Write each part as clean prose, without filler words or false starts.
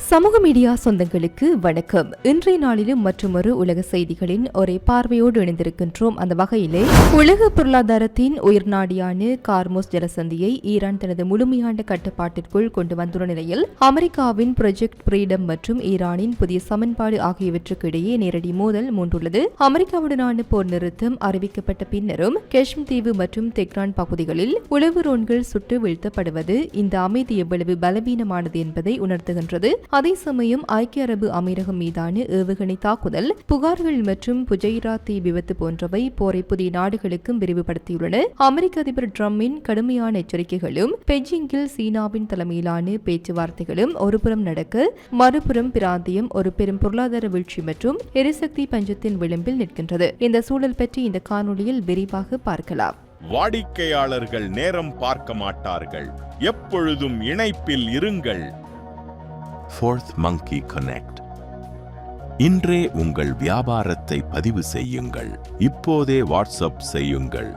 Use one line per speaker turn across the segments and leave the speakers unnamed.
சமூக மீடியா சொந்தங்களுக்கு வணக்கம். இன்றைய நாளிலும் மற்றொரு உலக செய்திகளின் ஒரே பார்வையோடு இணைந்திருக்கின்றோம். அந்த வகையிலே உலக பொருளாதாரத்தின் உயிர் நாடியான கார்மோஸ் ஜலசந்தியை ஈரான் தனது முழுமையான கட்டுப்பாட்டிற்குள் கொண்டு வந்துள்ள நிலையில் அமெரிக்காவின் ப்ராஜெக்ட் ஃப்ரீடம் மற்றும் ஈரானின் புதிய சமன்பாடு ஆகியவற்றுக்கு இடையே நேரடி மோதல் மூண்டுள்ளது. அமெரிக்காவுடனான போர் நிறுத்தம் அறிவிக்கப்பட்ட பின்னரும் காஷ்மீர் தீவு மற்றும் தெஹ்ரான் பகுதிகளில் உளவு ரோன்கள் சுட்டு வீழ்த்தப்படுவது இந்த அமைதி எவ்வளவு பலவீனமானது என்பதை உணர்த்துகின்றது. அதே சமயம் ஐக்கிய அரபு அமீரகம் மீதான ஏவுகணை தாக்குதல், புகார்கள் மற்றும் புஜைரா தீ விபத்து போன்றவை போரை புதிய நாடுகளுக்கும் விரிவுபடுத்தியுள்ளன. அமெரிக்க அதிபர் டிரம்பின் கடுமையான எச்சரிக்கைகளும் பெய்ஜிங்கில் சீனாவின் தலைமையிலான பேச்சுவார்த்தைகளும் ஒருபுறம் நடக்க, மறுபுறம் பிராந்தியம் ஒரு பெரும் பொருளாதார வீழ்ச்சி மற்றும் எரிசக்தி பஞ்சத்தின் விளிம்பில் நிற்கின்றது. இந்த சூழல் பற்றி இந்த காணொலியில் விரிவாக பார்க்கலாம்.
வாடிக்கையாளர்கள் நேரம் பார்க்க மாட்டார்கள், எப்பொழுதும் இணைப்பில் இருங்கள்.
Fourth Monkey Connect. இன்றே உங்கள் வியாபாரத்தை பதிவு செய்யுங்கள். இப்போதே வாட்ஸ்அப் செய்யுங்கள்.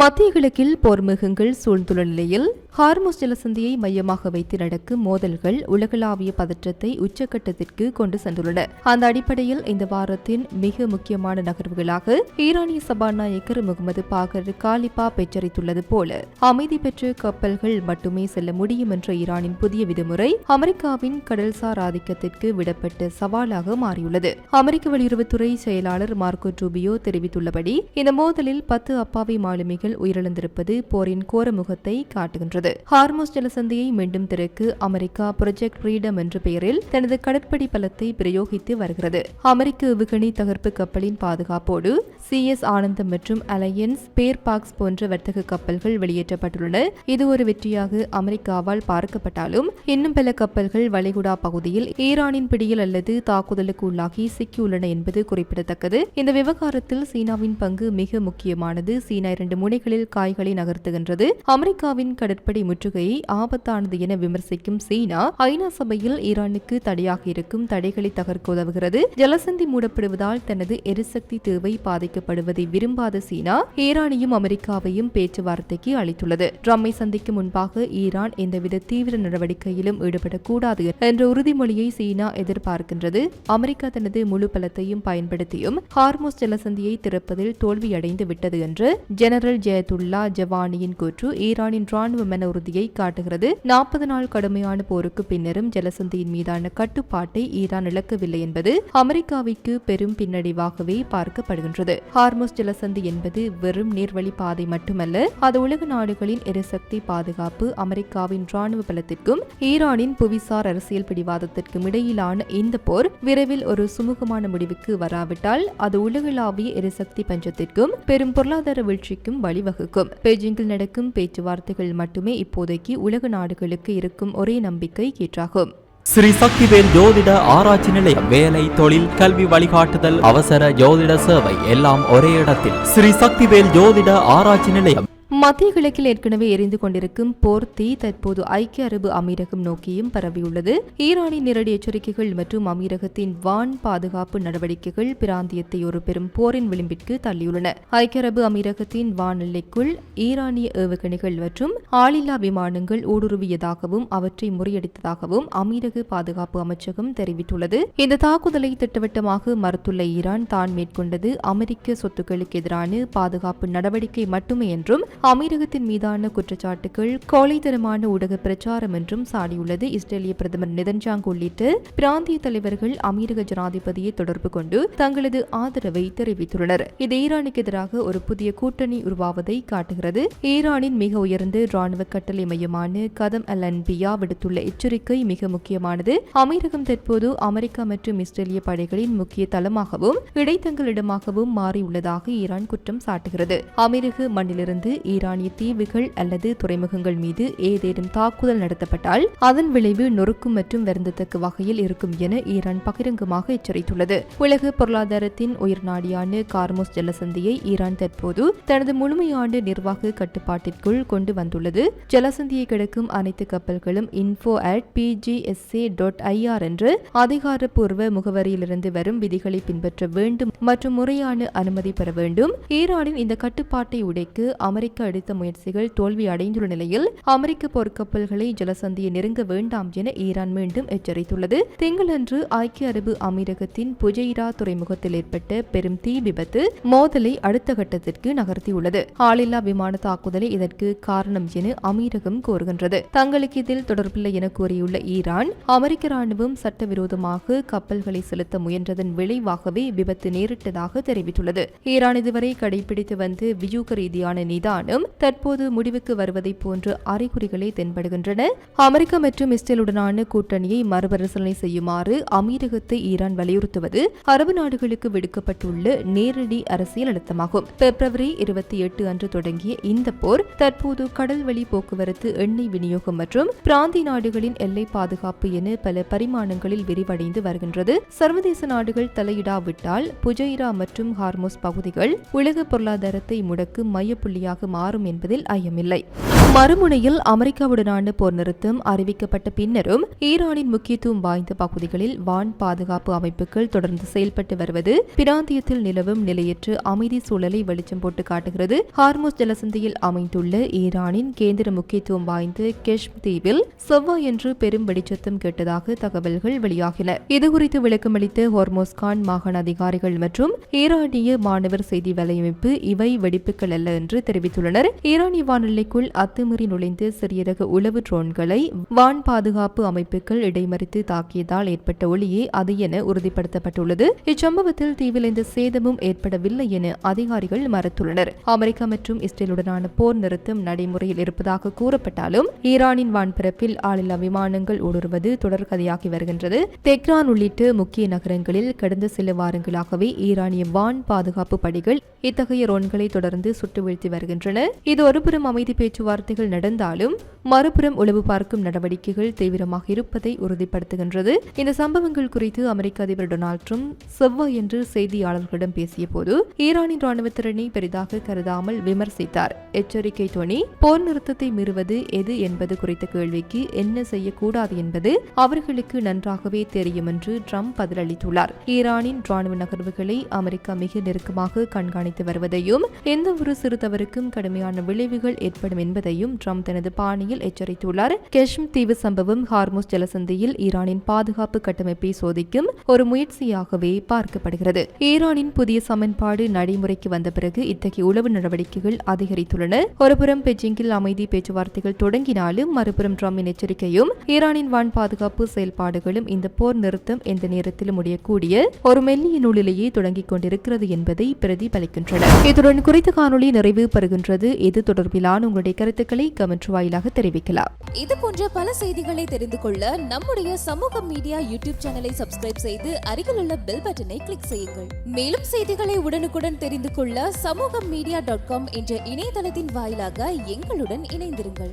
மத்திய கிழக்கில் போர்முகங்கள் சூழ்ந்துள்ள நிலையில் ஹார்முஸ் ஜலசந்தியை மையமாக வைத்து நடக்கும் மோதல்கள் உலகளாவிய பதற்றத்தை உச்சக்கட்டத்திற்கு கொண்டு சென்றுள்ளன. அந்த அடிப்படையில் இந்த வாரத்தின் மிக முக்கியமான நகர்வுகளாக ஈரானிய சபாநாயகர் முகமது பாகர் காலிபாப் எச்சரித்துள்ளது போல அமைதி பெற்ற கப்பல்கள் மட்டுமே செல்ல முடியும் என்ற ஈரானின் புதிய விதிமுறை அமெரிக்காவின் கடல்சார் ஆதிக்கத்திற்கு விடப்பட்ட சவாலாக மாறியுள்ளது. அமெரிக்க வெளியுறவுத்துறை செயலாளர் மார்க்கோ ரூபியோ தெரிவித்துள்ளபடி இந்த மோதலில் 10 அப்பாவி மாலுமிகள் உயிரிழந்திருப்பது போரின் கோர முகத்தை காட்டுகின்றது. ஹார்முஸ் ஜலசந்தியை மீண்டும் திறக்க அமெரிக்கா ப்ராஜெக்ட் ஃப்ரீடம் என்ற பெயரில் தனது கடற்படை பலத்தை பிரயோகித்து வருகிறது. அமெரிக்க ஏவுகணை தகர்ப்பு கப்பலின் பாதுகாப்போடு CS ஆனந்தம் மற்றும் அலையன்ஸ் பேர்பாக்ஸ் போன்ற வர்த்தக கப்பல்கள் வெளியேற்றப்பட்டுள்ளன. இது ஒரு வெற்றியாக அமெரிக்காவால் பார்க்கப்பட்டாலும் இன்னும் பல கப்பல்கள் வளைகுடா பகுதியில் ஈரானின் பிடியில் அல்லது தாக்குதலுக்கு உள்ளாகி சிக்கியுள்ளன என்பது குறிப்பிடத்தக்கது. இந்த விவகாரத்தில் சீனாவின் பங்கு மிக முக்கியமானது. சீனா 2 முனைகளில் காய்களை நகர்த்துகின்றது. அமெரிக்காவின் கடற்படை முற்றுகையை ஆபத்தானது என விமர்சிக்கும் சீனா ஐநா சபையில் ஈரானுக்கு தடையாக இருக்கும் தடைகளை தகர்க்க உதவுகிறது. ஜலசந்தி மூடப்படுவதால் தனது எரிசக்தி தேவை பாதிக்கப்படுவதை விரும்பாத சீனா ஈரானையும் அமெரிக்காவையும் பேச்சுவார்த்தைக்கு அளித்துள்ளது. ட்ரம்பை சந்திக்கும் முன்பாக ஈரான் எந்தவித தீவிர நடவடிக்கையிலும் ஈடுபடக்கூடாது என்ற உறுதிமொழியை சீனா எதிர்பார்க்கின்றது. அமெரிக்கா தனது முழு பலத்தையும் பயன்படுத்தியும் ஹார்முஸ் ஜலசந்தியை திறப்பதில் தோல்வியடைந்து விட்டது என்று ஜெனரல் ஜெயதுல்லா ஜவானியின் கூற்று ஈரானின் ராணுவ மன உறுதியை காட்டுகிறது. 40 நாள் கடுமையான போருக்கு பின்னரும் ஜலசந்தியின் மீதான கட்டுப்பாட்டை ஈரான் இழக்கவில்லை என்பது அமெரிக்காவிற்கு பெரும் பின்னடைவாகவே பார்க்கப்படுகின்றது. ஹார்முஸ் ஜலசந்தி என்பது வெறும் நீர்வழி பாதை மட்டுமல்ல, அது உலக நாடுகளின் எரிசக்தி பாதுகாப்பு, அமெரிக்காவின் ராணுவ பலத்திற்கும் ஈரானின் புவிசார் அரசியல் பிடிவாதத்திற்கும் இடையிலான இந்த போர் விரைவில் ஒரு சுமூகமான முடிவுக்கு வராவிட்டால் அது உலகளாவிய எரிசக்தி பஞ்சத்திற்கும் பெரும் பொருளாதார வீழ்ச்சிக்கும் வழிவகுக்கும். பெய்ஜிங்கில் நடக்கும் பேச்சுவார்த்தைகள் மட்டுமே இப்போதைக்கு உலக நாடுகளுக்கு இருக்கும் ஒரே நம்பிக்கை ஏற்றாகும்.
ஸ்ரீ சக்திவேல் ஜோதிட ஆராய்ச்சி நிலையம். வேலை, தொழில், கல்வி வழிகாட்டுதல், அவசர ஜோதிட சேவை எல்லாம் ஒரே இடத்தில். ஸ்ரீ சக்திவேல் ஜோதிட ஆராய்ச்சி நிலையம்.
மத்திய கிழக்கில் ஏற்கனவே எரிந்து கொண்டிருக்கும் போர் தீ தற்போது ஐக்கிய அரபு அமீரகம் நோக்கியும் பரவியுள்ளது. ஈரானின் நேரடி எச்சரிக்கைகள் மற்றும் அமீரகத்தின் வான் பாதுகாப்பு நடவடிக்கைகள் பிராந்தியத்தை ஒரு பெரும் போரின் விளிம்பிற்கு தள்ளியுள்ளன. ஐக்கிய அரபு அமீரகத்தின் வான் எல்லைக்குள் ஈரானிய ஏவுகணைகள் மற்றும் ஆளில்லா விமானங்கள் ஊடுருவியதாகவும் அவற்றை முறியடித்ததாகவும் அமீரக பாதுகாப்பு அமைச்சகம் தெரிவித்துள்ளது. இந்த தாக்குதலை திட்டவட்டமாக மறுத்துள்ள ஈரான் தான் மேற்கொண்டது அமெரிக்க சொத்துக்களுக்கு எதிரான பாதுகாப்பு நடவடிக்கை மட்டுமே என்றும் அமீரகத்தின் மீதான குற்றச்சாட்டுகள் கோழைத்தனமான ஊடக பிரச்சாரம் என்றும் சாடியுள்ளது. இஸ்ரேலிய பிரதமர் நெதன்யாகு உள்ளிட்ட பிராந்திய தலைவர்கள் அமீரக ஜனாதிபதியை தொடர்பு கொண்டு தங்களது ஆதரவை தெரிவித்துள்ளனர். இது ஈரானுக்கு எதிராக ஒரு புதிய கூட்டணி உருவாவதை காட்டுகிறது. ஈரானின் மிக உயர்ந்த ராணுவ கட்டளை மையமான கதம் அல் அன்பியா விடுத்துள்ள எச்சரிக்கை மிக முக்கியமானது. அமீரகம் தற்போது அமெரிக்கா மற்றும் இஸ்ரேலிய படைகளின் முக்கிய தளமாகவும் இடைத்தங்கலிடமாகவும் மாறியுள்ளதாக ஈரான் குற்றம் சாட்டுகிறது. அமீரக மண்ணிலிருந்து ஈரானிய தீவுகள் அல்லது துறைமுகங்கள் மீது ஏதேனும் தாக்குதல் நடத்தப்பட்டால் அதன் விளைவு நொறுக்கும் மற்றும் வருந்தத்தக்க வகையில் இருக்கும் என ஈரான் பகிரங்கமாக எச்சரித்துள்ளது. உலக பொருளாதாரத்தின் உயிர் நாடியான கார்மோஸ் ஜலசந்தியை ஈரான் தற்போது தனது முழுமையான நிர்வாக கட்டுப்பாட்டிற்குள் கொண்டு வந்துள்ளது. ஜலசந்தியை கிடக்கும் அனைத்து கப்பல்களும் info@pgsa.ir என்ற அதிகாரப்பூர்வ முகவரியிலிருந்து வரும் விதிகளை பின்பற்ற வேண்டும் மற்றும் முறையான அனுமதி பெற வேண்டும். ஈரானின் இந்த கட்டுப்பாட்டை உடைக்க அமெரிக்க அமெரிக்கா எடுத்த முயற்சிகள் தோல்வி அடைந்துள்ள நிலையில் அமெரிக்க போர்க்கப்பல்களை ஜலசந்தியை நெருங்க வேண்டாம் என ஈரான் மீண்டும் எச்சரித்துள்ளது. திங்களன்று ஐக்கிய அரபு அமீரகத்தின் புஜைரா துறைமுகத்தில் ஏற்பட்ட பெரும் தீ விபத்து மோதலை அடுத்த கட்டத்திற்கு நகர்த்தியுள்ளது. ஆளில்லா விமான தாக்குதலை இதற்கு காரணம் என அமீரகம் கூறுகின்றது. தங்களுக்கு இதில் தொடர்பில்லை என கூறியுள்ள ஈரான், அமெரிக்க ராணுவம் சட்டவிரோதமாக கப்பல்களை செலுத்த முயன்றதன் விளைவாகவே விபத்து நேரிட்டதாக தெரிவித்துள்ளது. ஈரான் இதுவரை கடைபிடித்து வந்த வியூக ரீதியான நிதானம் தற்போது முடிவுக்கு வருவதை போன்ற அறிகுறிகளை தென்படுகின்றன. அமெரிக்கா மற்றும் இஸ்ரேலுடனான கூட்டணியை மறுபரிசீலனை செய்யுமாறு அமீரகத்தை ஈரான் வலியுறுத்துவது அரபு நாடுகளுக்கு விடுக்கப்பட்டுள்ள நேரடி அரசியல் அழுத்தமாகும். பிப்ரவரி 28 அன்று தொடங்கிய இந்த போர் தற்போது கடல்வழி போக்குவரத்து, எண்ணெய் விநியோகம் மற்றும் பிராந்திய நாடுகளின் எல்லை பாதுகாப்பு என பல பரிமாணங்களில் விரிவடைந்து வருகின்றது. சர்வதேச நாடுகள் தலையிடாவிட்டால் புஜைரா மற்றும் ஹார்முஸ் பகுதிகள் உலக பொருளாதாரத்தை முடக்கும் மையப்புள்ளியாக மாறும் என்பதில் ஐயமில்லை. மறுமுனையில் அமெரிக்காவுடனான போர் நிறுத்தம் அறிவிக்கப்பட்ட பின்னரும் ஈரானின் முக்கியத்துவம் வாய்ந்த பகுதிகளில் வான் பாதுகாப்பு அமைப்புகள் தொடர்ந்து செயல்பட்டு வருவது பிராந்தியத்தில் நிலவும் நிலையற்ற அமைதி சூழலை வெளிச்சம் போட்டு காட்டுகிறது. ஹார்முஸ் ஜலசந்தியில் அமைந்துள்ள ஈரானின் கேந்திர முக்கியத்துவம் வாய்ந்த கெஷ்ம் தீவில் செவ்வாயன்று பெரும் வெடிச்சத்தம் கேட்டதாக தகவல்கள் வெளியாகின. இதுகுறித்து விளக்கமளித்த ஹோர்மோஸ்கான் மாகாண அதிகாரிகள் மற்றும் ஈரானிய மாணவர் செய்தி வலையமைப்பு இவை வெடிப்புகள் அல்ல என்று தெரிவித்துள்ளனர். ஈரானிய வானெல்லைக்குள் அத்துமீறி நுழைந்து சிறிய ரக உளவு ட்ரோன்களை வான் பாதுகாப்பு அமைப்புகள் இடைமறித்து தாக்கியதால் ஏற்பட்ட ஒளியே அது என உறுதிப்படுத்தப்பட்டுள்ளது. இச்சம்பவத்தில் தீவில் எந்த சேதமும் ஏற்படவில்லை என அதிகாரிகள் மறுத்துள்ளனர். அமெரிக்கா மற்றும் இஸ்ரேலுடனான போர் நிறுத்தம் நடைமுறையில் இருப்பதாக கூறப்பட்டாலும் ஈரானின் வான்பரப்பில் ஆளில்லா விமானங்கள் ஊடுருவது தொடர்கதையாகி வருகின்றது. தெஹ்ரான் உள்ளிட்ட முக்கிய நகரங்களில் கடந்த சில வாரங்களாகவே ஈரானிய வான் பாதுகாப்பு படைகள் இத்தகைய ரோன்களை தொடர்ந்து சுட்டு வீழ்த்தி வருகின்றன. இது ஒருபுறம் அமைதி பேச்சுவார்த்தைகள் நடந்தாலும் மறுபுறம் உளவு பார்க்கும் நடவடிக்கைகள் தீவிரமாக இருப்பதை உறுதிப்படுத்துகின்றது. இந்த சம்பவங்கள் குறித்து அமெரிக்க அதிபர் டொனால்ட் ட்ரம்ப் செவ்வாயன்று செய்தியாளர்களிடம் பேசிய போது ஈரானின் ராணுவ திறனை பெரிதாக கருதாமல் விமர்சித்தார். எச்சரிக்கை துணி போர் நிறுத்தத்தை மீறுவது எது என்பது குறித்த கேள்விக்கு என்ன செய்யக்கூடாது என்பது அவர்களுக்கு நன்றாகவே தெரியும் என்று ட்ரம்ப் பதிலளித்துள்ளார். ஈரானின் ராணுவ நகர்வுகளை அமெரிக்கா மிக நெருக்கமாக கண்காணித்து வருவதையும் எந்த ஒரு சிறு தவறுக்கும் கடுமையான விளைவுகள் ஏற்படும் என்பதையும் ட்ரம்ப் தனது பாணியில் எச்சரித்துள்ளார். கெஷ்ம் தீவு சம்பவம் ஹார்முஸ் ஜலசந்தியில் ஈரானின் பாதுகாப்பு கட்டமைப்பை சோதிக்கும் ஒரு முயற்சியாகவே பார்க்கப்படுகிறது. ஈரானின் புதிய சமன்பாடு நடைமுறைக்கு வந்த பிறகு இத்தகைய உளவு நடவடிக்கைகள் அதிகரித்துள்ளன. ஒருபுறம் பெஜிங்கில் அமைதி பேச்சுவார்த்தைகள் தொடங்கினாலும் மறுபுறம் ட்ரம்பின் எச்சரிக்கையும் ஈரானின் வான் பாதுகாப்பு செயல்பாடுகளும் இந்த போர் நிறுத்தம் எந்த நேரத்திலும் முடியக்கூடிய ஒரு மெல்லிய நூலிலேயே தொடங்கிக் கொண்டிருக்கிறது என்பதை பிரதிபலிக்கின்றன. இத்துடன் குறித்த காணொலி நிறைவு பெறுகின்றது. இது தொடர்பிலான உங்களுடைய கருத்துக்களை கமெண்ட் வாயிலாக தெரிவிக்கலாம்.
இது போன்ற பல செய்திகளை தெரிந்து கொள்ள நம்முடைய சமூக மீடியா யூடியூப் சேனலை சப்ஸ்கிரைப் செய்து அருகில் உள்ள பெல் பட்டனை கிளிக் செய்யுங்கள். மேலும் செய்திகளை உடனுக்குடன் தெரிந்து கொள்ள சமூகமீடியா.com என்ற இணையதளத்தின் வாயிலாக எங்களுடன் இணைந்திருங்கள்.